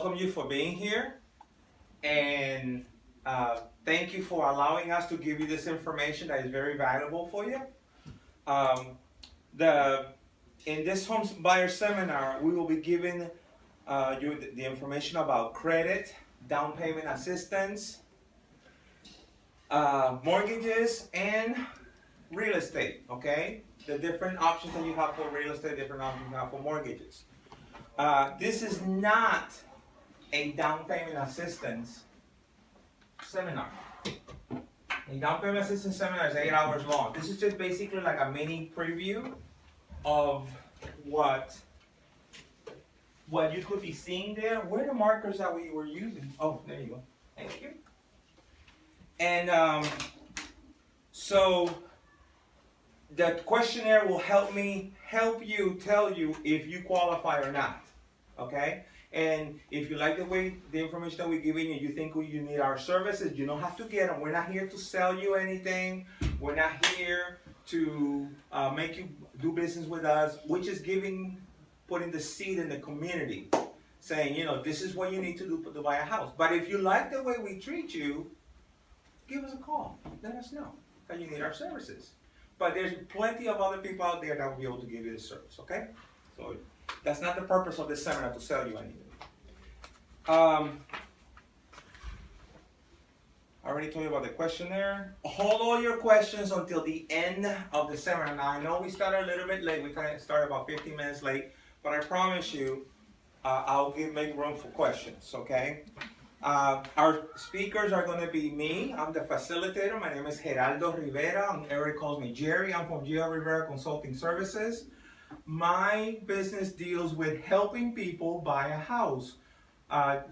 welcome you for being here, and thank you for allowing us to give you this information that is very valuable for you. Um, the in this home buyer seminar, we will be giving you the information about credit, down payment assistance, mortgages, and real estate. Okay, the different options that you have for real estate, different options you have for mortgages. This is not a down payment assistance seminar. A down payment assistance seminar is 8 hours long. This is just basically like a mini preview of what you could be seeing there. Where are the markers that we were using? Oh, there you go. Thank you. And so the questionnaire will help you tell you if you qualify or not. Okay? And if you like the information that we're giving you, you think you need our services, you don't have to get them. We're not here to sell you anything. We're not here to make you do business with us. We're just putting the seed in the community, saying, this is what you need to do to buy a house. But if you like the way we treat you, give us a call. Let us know that you need our services. But there's plenty of other people out there that will be able to give you the service, okay? So that's not the purpose of this seminar, to sell you anything. I already told you about the questionnaire. Hold all your questions until the end of the seminar. Now, I know we started a little bit late. We kind of started about 15 minutes late. But I promise you, I'll make room for questions, okay? Our speakers are going to be me. I'm the facilitator. My name is Geraldo Rivera. Eric calls me Jerry. I'm from GL Rivera Consulting Services. My business deals with helping people buy a house,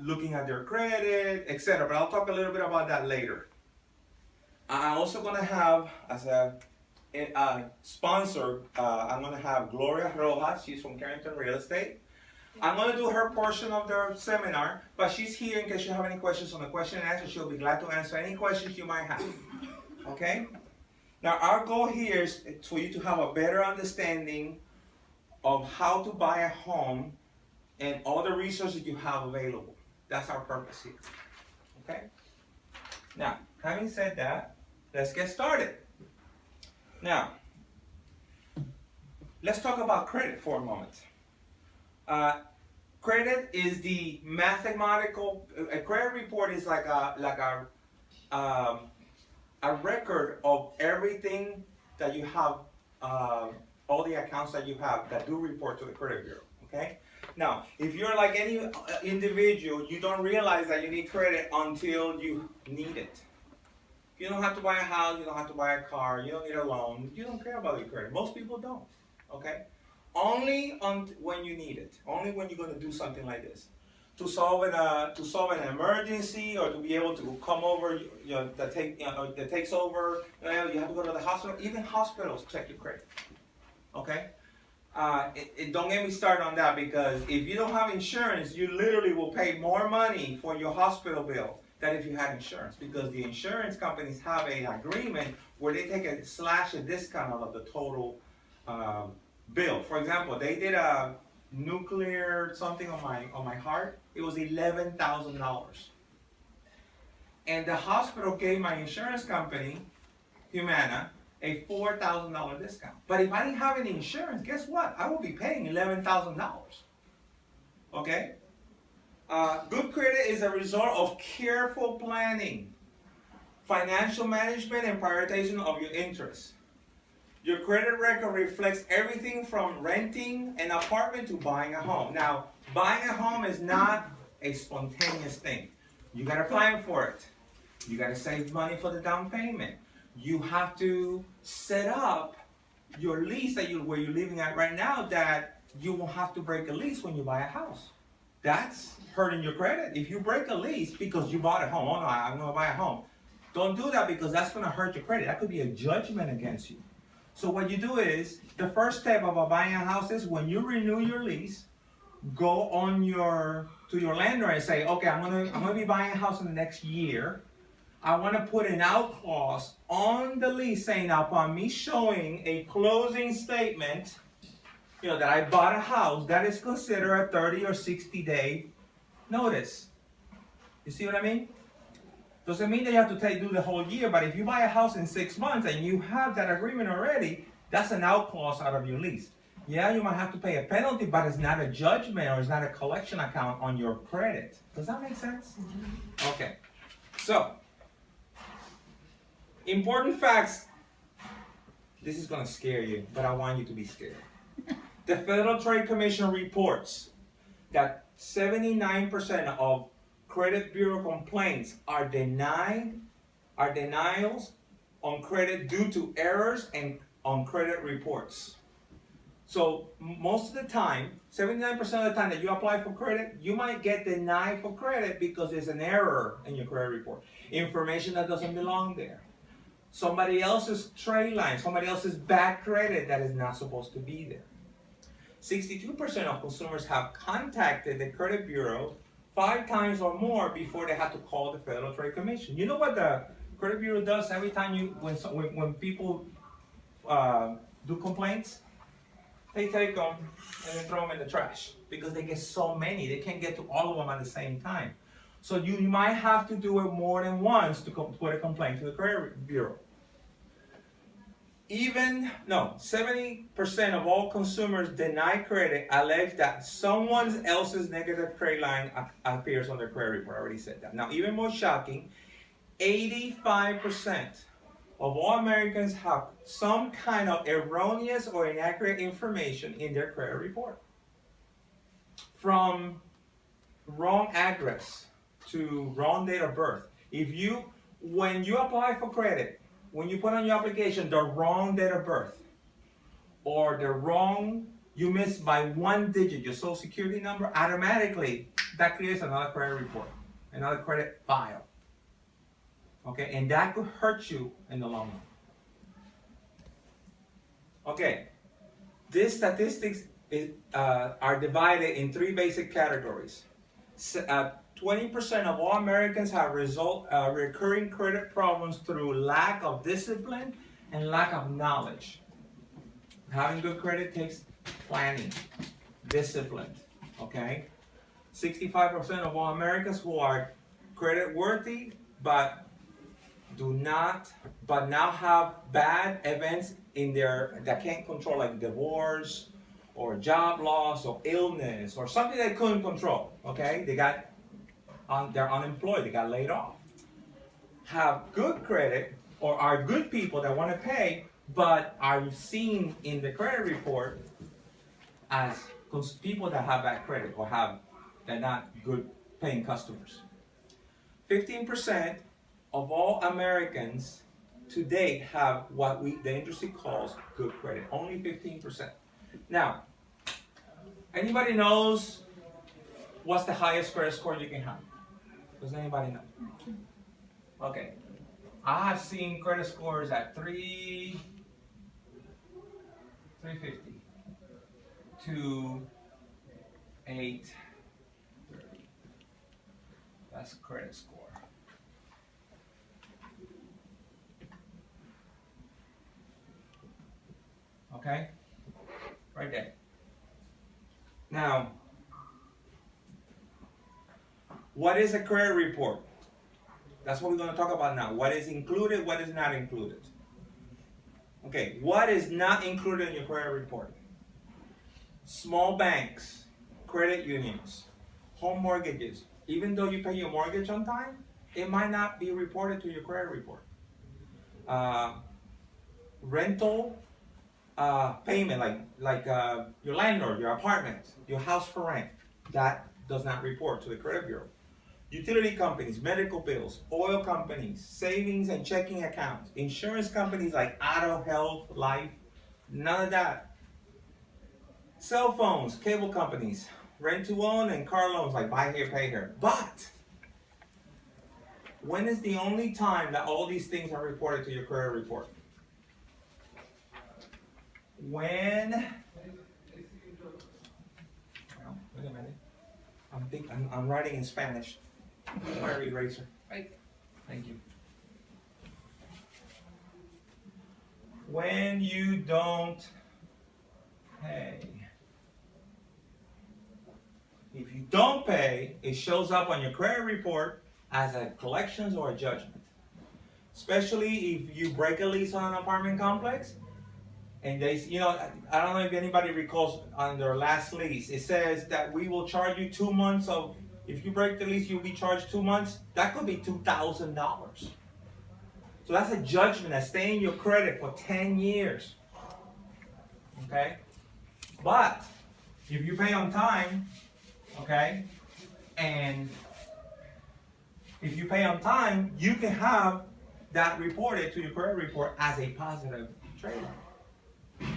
looking at their credit, etc. But I'll talk a little bit about that later. I'm also going to have, as a sponsor, I'm going to have Gloria Rojas. She's from Carrington Real Estate. I'm going to do her portion of the seminar, but she's here in case you have any questions on the question and answer. She'll be glad to answer any questions you might have. Okay? Now, our goal here is for you to have a better understanding of how to buy a home and all the resources you have available. That's our purpose here. Okay? Now, having said that, let's get started. Now, let's talk about credit for a moment. Credit is the mathematical. A credit report is like a record of everything that you have, all the accounts that you have that do report to the credit bureau. Okay. Now, if you're like any individual, you don't realize that you need credit until you need it. You don't have to buy a house. You don't have to buy a car. You don't need a loan. You don't care about your credit. Most people don't. Okay. Only when you need it. Only when you're going to do something like this, to solve an emergency, or to be able to come over. That takes over. You have to go to the hospital. Even hospitals check your credit. Okay. Don't get me started on that, because if you don't have insurance, you literally will pay more money for your hospital bill than if you had insurance, because the insurance companies have an agreement where they take a discount out of the total bill. For example, they did a nuclear something on my heart. It was $11,000, and the hospital gave my insurance company, Humana, a $4,000 discount. But if I didn't have any insurance, guess what? I would be paying $11,000. Okay? Good credit is a result of careful planning, financial management, and prioritization of your interests. Your credit record reflects everything from renting an apartment to buying a home. Now, buying a home is not a spontaneous thing. You got to plan for it. You got to save money for the down payment. You have to set up your lease where you're living at right now, that you won't have to break a lease when you buy a house. That's hurting your credit. If you break a lease because you bought a home, oh no, I'm going to buy a home. Don't do that, because that's going to hurt your credit. That could be a judgment against you. So what you do is, the first step of buying a house is, when you renew your lease, go to your landlord and say, okay, I'm gonna be buying a house in the next year. I want to put an out clause on the lease saying, upon me showing a closing statement, that I bought a house, that is considered a 30 or 60 day notice. You see what I mean? Doesn't mean that you have to do the whole year, but if you buy a house in 6 months and you have that agreement already, that's an out clause out of your lease. Yeah, you might have to pay a penalty, but it's not a judgment or it's not a collection account on your credit. Does that make sense? Okay. So, important facts. This is going to scare you, but I want you to be scared. The Federal Trade Commission reports that 79% of credit bureau complaints are denials on credit due to errors and on credit reports. So most of the time, 79% of the time that you apply for credit, you might get denied for credit because there's an error in your credit report. Information that doesn't belong there. Somebody else's trade line, somebody else's bad credit that is not supposed to be there. 62% of consumers have contacted the credit bureau 5 times or more before they have to call the Federal Trade Commission. You know what the credit bureau does every time when people do complaints? They take them and they throw them in the trash because they get so many. They can't get to all of them at the same time. So you might have to do it more than once to put a complaint to the credit bureau. 70% of all consumers denied credit allege that someone else's negative credit line appears on their credit report. I already said that. Now, even more shocking, 85% of all Americans have some kind of erroneous or inaccurate information in their credit report. From wrong address to wrong date of birth. When you apply for credit, when you put on your application the wrong date of birth, or you missed by 1 digit, your social security number, automatically that creates another credit report, another credit file. Okay, and that could hurt you in the long run. Okay, these statistics are divided in 3 basic categories. 20% of all Americans have recurring credit problems through lack of discipline and lack of knowledge. Having good credit takes planning, discipline, okay? 65% of all Americans who are credit worthy but now have bad events in that can't control, like divorce or job loss or illness or something they couldn't control, okay? They're unemployed, they got laid off. Have good credit or are good people that want to pay, but are seen in the credit report as people that have bad credit or they're not good paying customers. 15% of all Americans to date have what the industry calls good credit. Only 15%. Now, anybody knows what's the highest credit score you can have? Does anybody know? Okay. I have seen credit scores at 350 to 830. That's credit score. Okay? Right there. Now, what is a credit report? That's what we're going to talk about now. What is included, what is not included. Okay, what is not included in your credit report? Small banks, credit unions, home mortgages. Even though you pay your mortgage on time, it might not be reported to your credit report. Rental payment, like your landlord, your apartment, your house for rent, that does not report to the credit bureau. Utility companies, medical bills, oil companies, savings and checking accounts, insurance companies like auto, health, life, none of that. Cell phones, cable companies, rent to own, and car loans like buy here, pay here. But when is the only time that all these things are reported to your credit report? When, well, wait a minute. I'm writing in Spanish. Fire eraser. Right. Thank you. When you don't pay. If If you don't pay, it shows up on your credit report as a collections or a judgment. Especially if you break a lease on an apartment complex, and they, I don't know if anybody recalls on their last lease, it says that we will charge you 2 months of, if you break the lease, you'll be charged 2 months. That could be $2,000. So that's a judgment that's staying in your credit for 10 years. Okay? But if you pay on time, okay, and if you pay on time, you can have that reported to your credit report as a positive trade-off.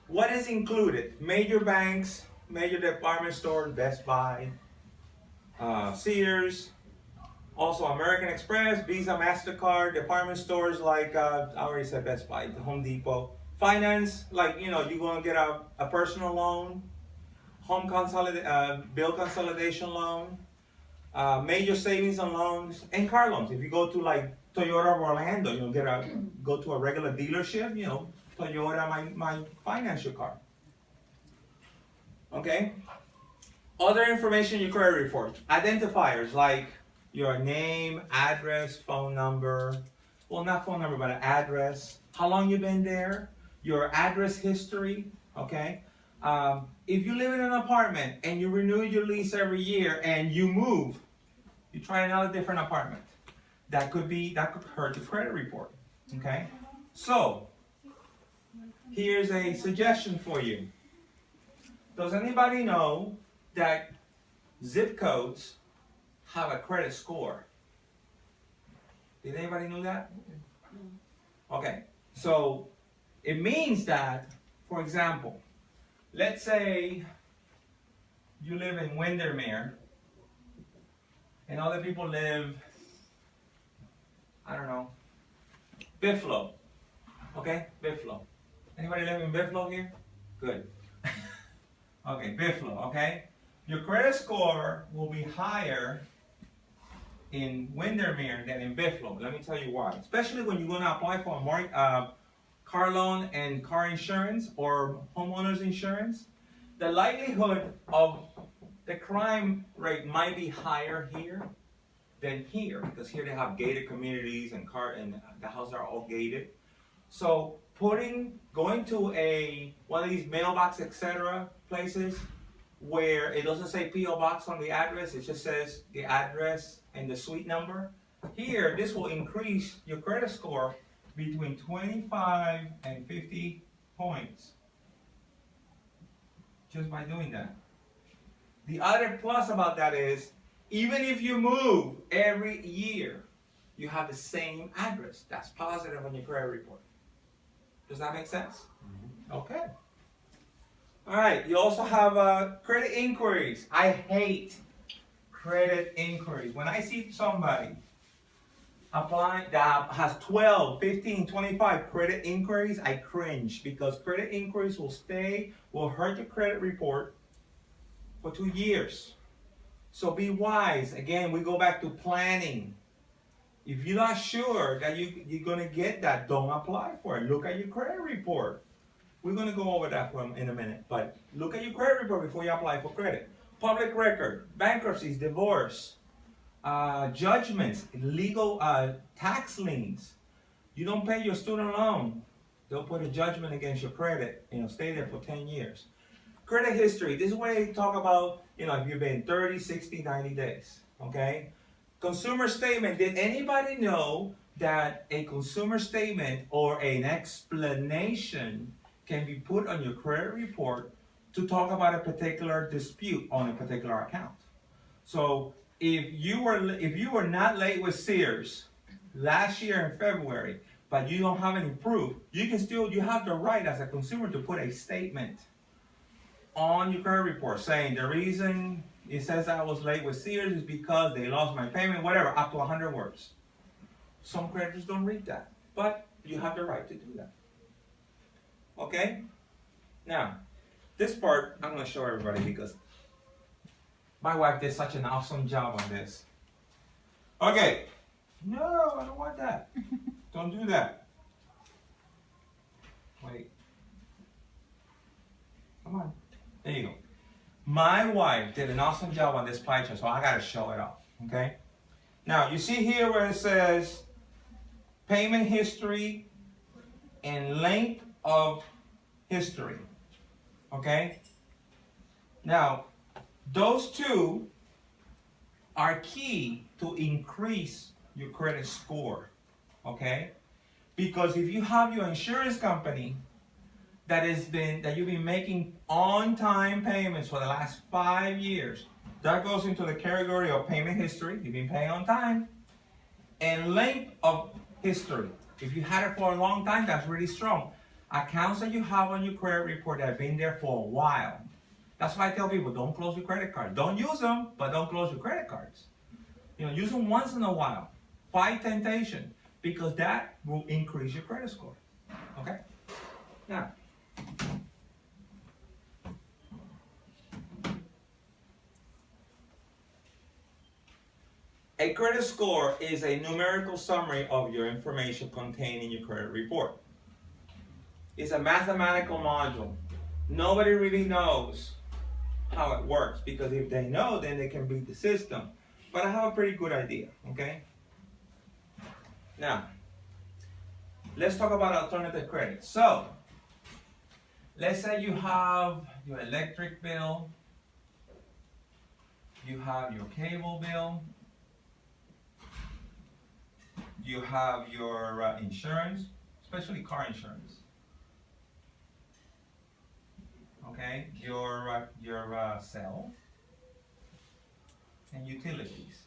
What is included? Major banks, major department stores, Best Buy, Sears, also American Express, Visa, MasterCard, department stores like, I already said Best Buy, the Home Depot. Finance, like, you're going to get a personal loan, bill consolidation loan, major savings and loans, and car loans. If you go to like Toyota of Orlando, you'll go to a regular dealership, Toyota might finance your car. Okay? Other information in your credit report. Identifiers like your name, address, phone number. Well, not phone number, but an address. How long you've been there. Your address history. Okay? If you live in an apartment and you renew your lease every year and you move, you try another different apartment. That could hurt the credit report. Okay? So, here's a suggestion for you. Does anybody know that zip codes have a credit score? Did anybody know that? Okay, so it means that, for example, let's say you live in Windermere and other people live, I don't know, Biflo. Okay, Biflo. Anybody live in Biflo here? Good. Okay, Biflo, okay? Your credit score will be higher in Windermere than in Biflo. Let me tell you why. Especially when you're going to apply for a car loan and car insurance or homeowner's insurance. The likelihood of the crime rate might be higher here than here, because here they have gated communities and the houses are all gated. So going to one of these mailbox, etc. places where it doesn't say P.O. Box on the address, it just says the address and the suite number. Here, this will increase your credit score between 25 and 50 points just by doing that. The other plus about that is, even if you move every year, you have the same address. That's positive on your credit report. Does that make sense? Mm-hmm. Okay. All right. You also have credit inquiries. I hate credit inquiries. When I see somebody applying that has 12, 15, 25 credit inquiries, I cringe, because credit inquiries will hurt your credit report for 2 years. So be wise. Again, we go back to planning. If you're not sure that you're going to get that, don't apply for it. Look at your credit report. We're going to go over that in a minute. But look at your credit report before you apply for credit. Public record, bankruptcies, divorce, judgments, legal tax liens. You don't pay your student loan, they'll put a judgment against your credit. Stay there for 10 years. Credit history. This is where they talk about, if you've been 30, 60, 90 days. Okay? Consumer statement. Did anybody know that a consumer statement or an explanation can be put on your credit report to talk about a particular dispute on a particular account? So if you were not late with Sears last year in February, but you don't have any proof, you have the right as a consumer to put a statement on your credit report saying the reason it says I was late with Sears is because they lost my payment, whatever, up to 100 words. Some creditors don't read that, but you have the right to do that. Okay? Now, this part I'm going to show everybody because my wife did such an awesome job on this. Okay. No, I don't want that. Don't do that. Wait. Come on. There you go. My wife did an awesome job on this pie chart, so I gotta show it off, okay? Now, you see here where it says payment history and length of history, okay? Now, those two are key to increase your credit score, okay? Because if you have your insurance company that you've been making on-time payments for the last 5 years, that goes into the category of payment history. You've been paying on time, and length of history. If you had it for a long time, that's really strong. Accounts that you have on your credit report that have been there for a while. That's why I tell people, don't close your credit cards. Don't use them, but don't close your credit cards. Use them once in a while. Fight temptation, because that will increase your credit score. Okay? Now, a credit score is a numerical summary of your information contained in your credit report. It's a mathematical module. Nobody really knows how it works, because if they know, then they can beat the system. But I have a pretty good idea, okay? Now, let's talk about alternative credit. So, let's say you have your electric bill, you have your cable bill, you have your insurance, especially car insurance. Okay, your cell and utilities.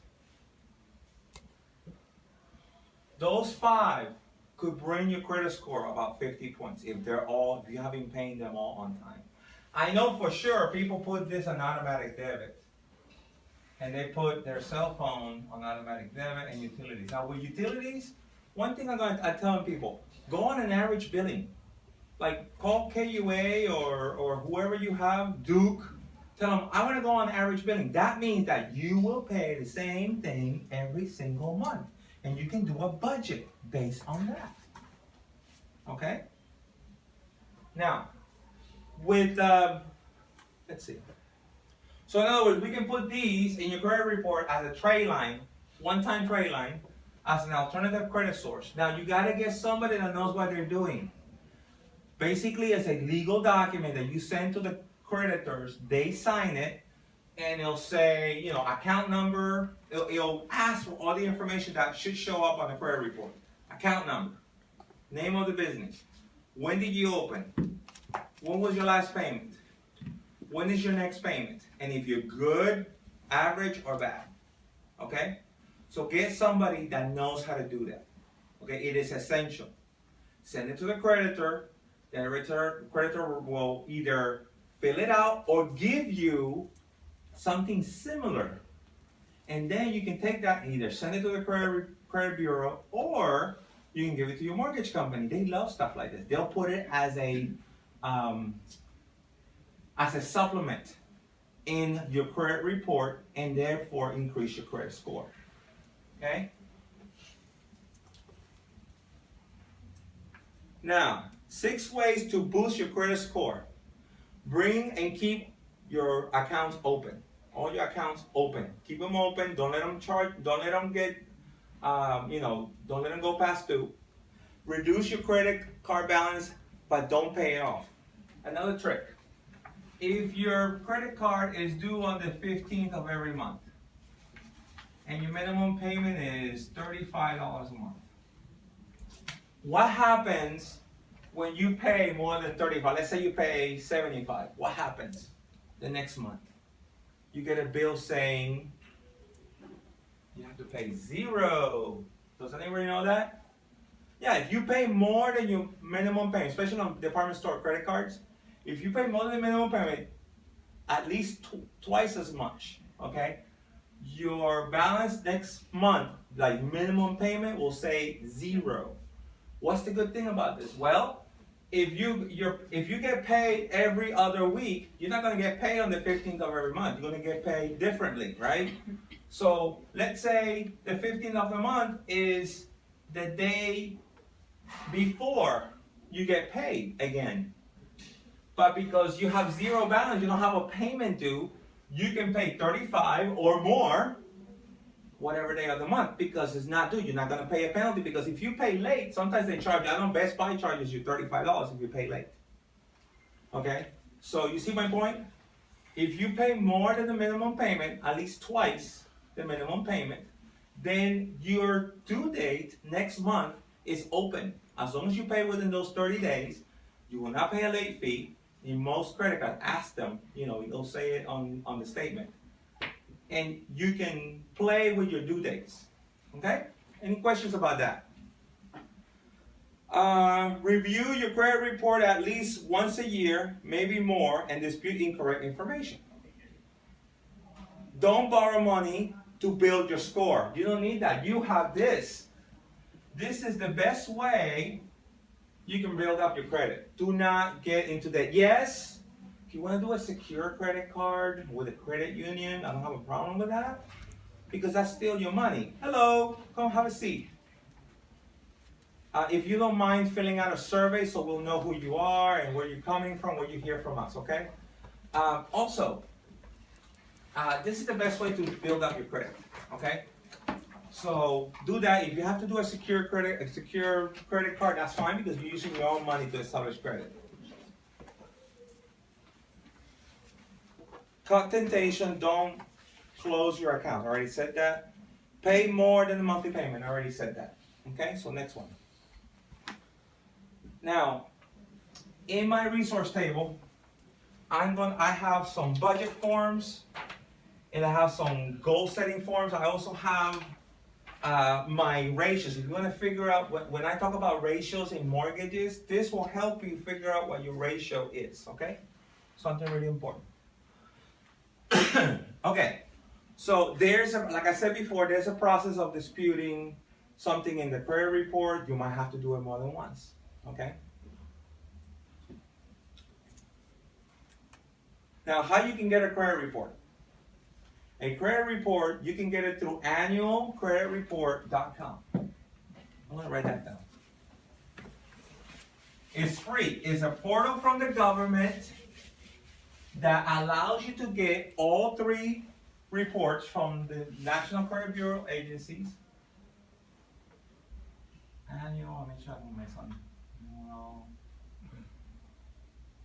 Those 5 could bring your credit score about 50 points if you have been paying them all on time. I know for sure people put this on automatic debit, and they put their cell phone on automatic debit and utilities. Now with utilities, one thing I tell people, go on an average billing. Like call KUA or whoever you have, Duke, tell them, I want to go on average billing. That means that you will pay the same thing every single month. And you can do a budget based on that. Okay? Now, with, let's see. So in other words, we can put these in your credit report as a trade line, one-time trade line, as an alternative credit source. Now, you got to get somebody that knows what they're doing. Basically, it's a legal document that you send to the creditors. They sign it, and it'll say, account number. It'll ask for all the information that should show up on the credit report. Account number, name of the business, when did you open, when was your last payment, when is your next payment, and if you're good, average, or bad. Okay? So get somebody that knows how to do that. Okay? It is essential. Send it to the creditor. The creditor will either fill it out or give you something similar. And then you can take that and either send it to the credit bureau, or you can give it to your mortgage company. They love stuff like this. They'll put it as a supplement in your credit report, and therefore increase your credit score. Okay? Now, 6 ways to boost your credit score. Bring and keep your accounts open. All your accounts open. Keep them open. Don't let them charge. Don't let them get, don't let them go past due. Reduce your credit card balance, but don't pay it off. Another trick. If your credit card is due on the 15th of every month, and your minimum payment is $35 a month, what happens when you pay more than $35? Let's say you pay $75. What happens the next month? You get a bill saying you have to pay $0. Does anybody know that? Yeah, if you pay more than your minimum payment, especially on department store credit cards, if you pay more than the minimum payment, at least twice as much, okay? Your balance next month, like minimum payment, will say $0. What's the good thing about this? Well, if you get paid every other week, you're not going to get paid on the 15th of every month. You're going to get paid differently, right? So let's say the 15th of the month is the day before you get paid again. but because you have zero balance, you don't have a payment due, you can pay $35 or more whatever day of the month because it's not due. You're not going to pay a penalty because if you pay late, sometimes they charge, I know Best Buy charges you $35 if you pay late. Okay? So you see my point? If you pay more than the minimum payment, at least twice the minimum payment, then your due date next month is open. As long as you pay within those 30 days, you will not pay a late fee. In most credit cards, ask them, they'll say it on the statement. And you can play with your due dates. Okay? Any questions about that? Review your credit report at least once a year, maybe more, and dispute incorrect information. Don't borrow money to build your score. You don't need that. You have this. This is the best way you can build up your credit. Do not get into that. Yes, if you want to do a secure credit card with a credit union, I don't have a problem with that because that's still your money. Hello, come have a seat. If you don't mind filling out a survey so we'll know who you are and where you're coming from, where you hear from us, okay? This is the best way to build up your credit, okay? So do that. If you have to do a secure credit card, that's fine because you're using your own money to establish credit. Cut temptation, don't close your account. I already said that. Pay more than the monthly payment. I already said that. Okay, so next one. Now, in my resource table, I have some budget forms, and I have some goal setting forms. I also have my ratios. If you want to figure out, when I talk about ratios in mortgages, this will help you figure out what your ratio is, okay? Something really important. Okay, so like I said before, there's a process of disputing something in the credit report. You might have to do it more than once. Okay. Now, how you can get a credit report? A credit report, you can get it through annualcreditreport.com. I'm going to write that down. It's free. It's a portal from the government that allows you to get all 3 reports from the National Credit Bureau agencies. Annual, let me check with my son. Annual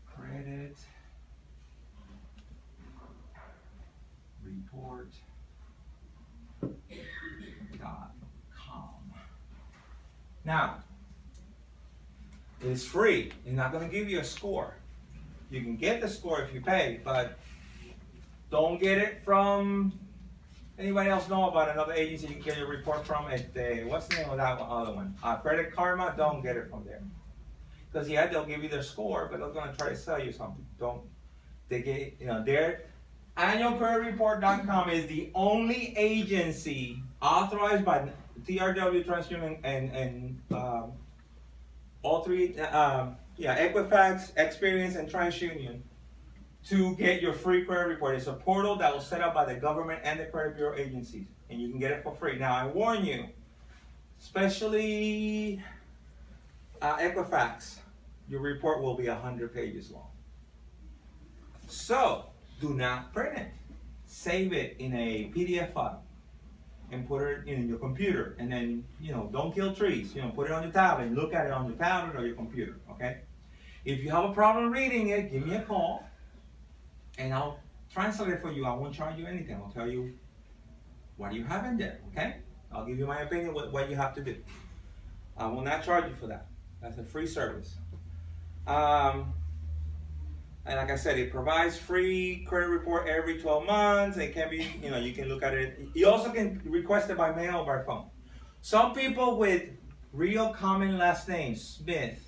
credit report.com. Now, it's free. It's not going to give you a score. You can get the score if you pay, but don't get it from anybody else know about another agency you can get your report from. What's the name of that other one? Credit Karma. Don't get it from there. Because they'll give you their score, but they're going to try to sell you something. Their annualcreditreport.com is the only agency authorized by TRW, TransUnion, and all 3, Equifax, Experience, and TransUnion to get your free credit report. It's a portal that was set up by the government and the credit bureau agencies, and you can get it for free. Now, I warn you, especially Equifax, your report will be 100 pages long. So, do not print it. Save it in a PDF file and put it in your computer. And then, don't kill trees. Put it on your tablet and look at it on your tablet or your computer, okay? If you have a problem reading it, give me a call and I'll translate it for you. I won't charge you anything. I'll tell you what you have in there, okay? I'll give you my opinion what you have to do. I will not charge you for that. That's a free service. And like I said, it provides free credit report every 12 months. It can be, you can look at it. You also can request it by mail or by phone. Some people with real common last names, Smith,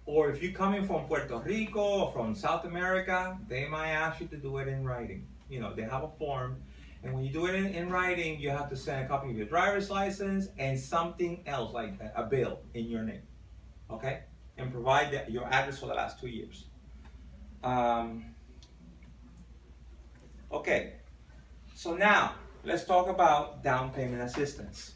or if you're coming from Puerto Rico or from South America, they might ask you to do it in writing. They have a form. And when you do it in writing, you have to send a copy of your driver's license and something else, like a bill in your name. Okay? And provide your address for the last 2 years. Okay, so now let's talk about down payment assistance.